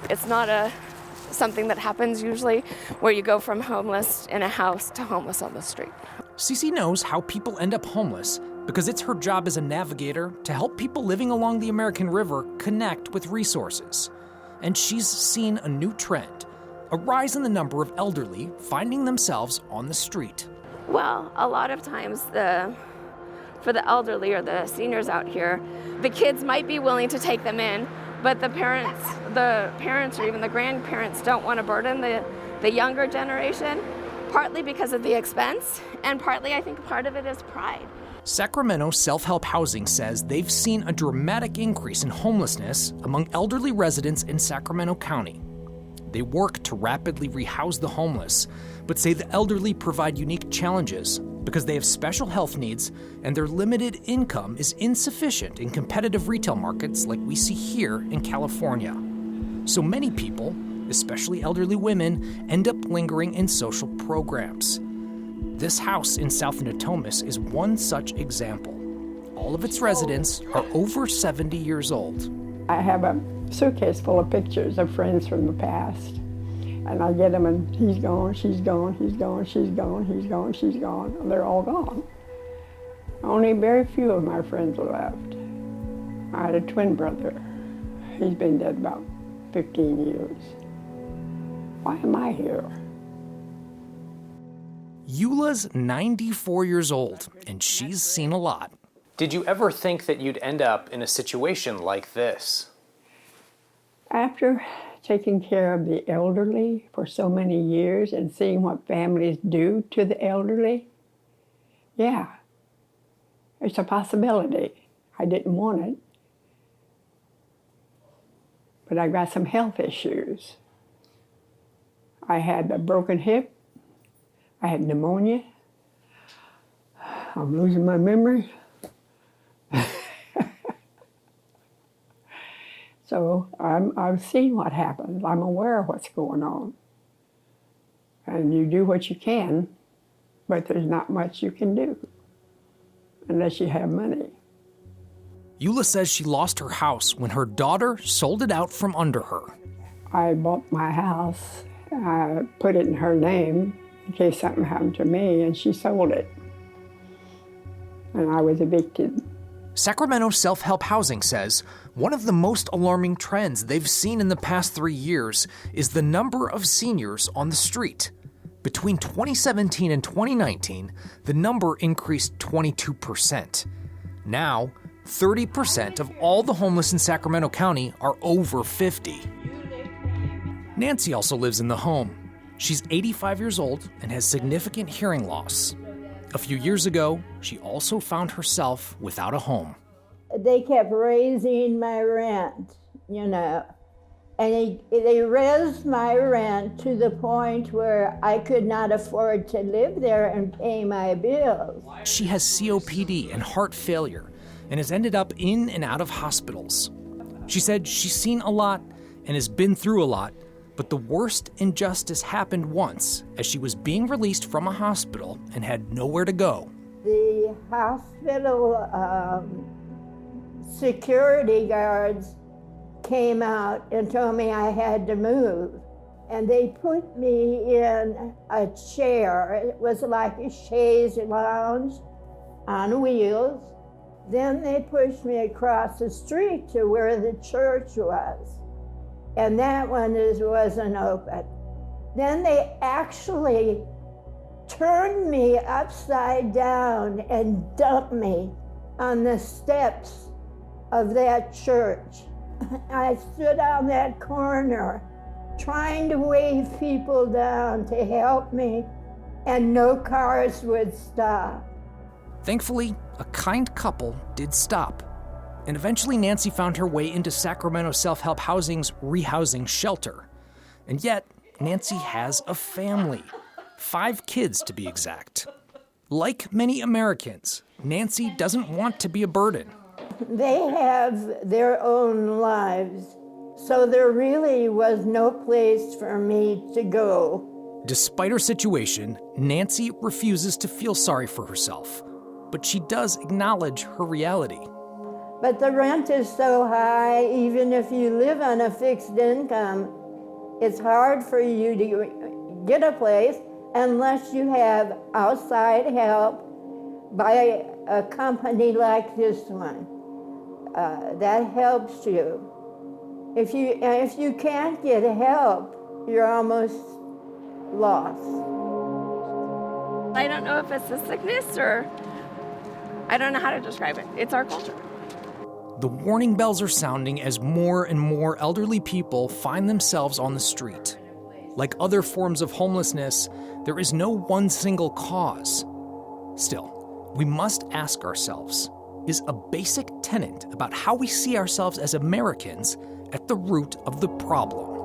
It's not something that happens usually where you go from homeless in a house to homeless on the street. Cece knows how people end up homeless because it's her job as a navigator to help people living along the American River connect with resources. And she's seen a new trend, a rise in the number of elderly finding themselves on the street. Well, a lot of times for the elderly or the seniors out here, the kids might be willing to take them in, but the parents or even the grandparents don't want to burden the younger generation, partly because of the expense, and partly I think part of it is pride. Sacramento Self-Help Housing says they've seen a dramatic increase in homelessness among elderly residents in Sacramento County. They work to rapidly rehouse the homeless, but say the elderly provide unique challenges because they have special health needs and their limited income is insufficient in competitive retail markets like we see here in California. So many people, especially elderly women, end up lingering in social programs. This house in South Natomas is one such example. All of its residents are over 70 years old. I have a suitcase full of pictures of friends from the past. And I get them and he's gone, she's gone, he's gone, she's gone, he's gone, she's gone. They're all gone. Only very few of my friends are left. I had a twin brother. He's been dead about 15 years. Why am I here? Eula's 94 years old, and she's seen a lot. Did you ever think that you'd end up in a situation like this? After taking care of the elderly for so many years and seeing what families do to the elderly, yeah, it's a possibility. I didn't want it, but I got some health issues. I had a broken hip, I had pneumonia, I'm losing my memory. So I've seen what happens. I'm aware of what's going on. And you do what you can, but there's not much you can do unless you have money. Eula says she lost her house when her daughter sold it out from under her. I bought my house, I put it in her name in case something happened to me, and she sold it. And I was evicted. Sacramento Self-Help Housing says one of the most alarming trends they've seen in the past 3 years is the number of seniors on the street. Between 2017 and 2019, the number increased 22%. Now, 30% of all the homeless in Sacramento County are over 50. Nancy also lives in the home. She's 85 years old and has significant hearing loss. A few years ago, she also found herself without a home. They kept raising my rent, and they raised my rent to the point where I could not afford to live there and pay my bills. She has COPD and heart failure and has ended up in and out of hospitals. She said she's seen a lot and has been through a lot, but the worst injustice happened once as she was being released from a hospital and had nowhere to go. The hospital security guards came out and told me I had to move. And they put me in a chair. It was like a chaise lounge on wheels. Then they pushed me across the street to where the church was. And that one wasn't open. Then they actually turned me upside down and dumped me on the steps of that church. I stood on that corner trying to wave people down to help me, and no cars would stop. Thankfully, a kind couple did stop. And eventually Nancy found her way into Sacramento Self-Help Housing's rehousing shelter. And yet, Nancy has a family. 5 kids, to be exact. Like many Americans, Nancy doesn't want to be a burden. They have their own lives, so there really was no place for me to go. Despite her situation, Nancy refuses to feel sorry for herself. But she does acknowledge her reality. But the rent is so high, even if you live on a fixed income, It's hard for you to get a place unless you have outside help by a company like this one. That helps you. If you can't get help, you're almost lost. I don't know if it's a sickness or I don't know how to describe it. It's our culture. The warning bells are sounding as more and more elderly people find themselves on the street. Like other forms of homelessness, there is no one single cause. Still, we must ask ourselves, is a basic tenet about how we see ourselves as Americans at the root of the problem?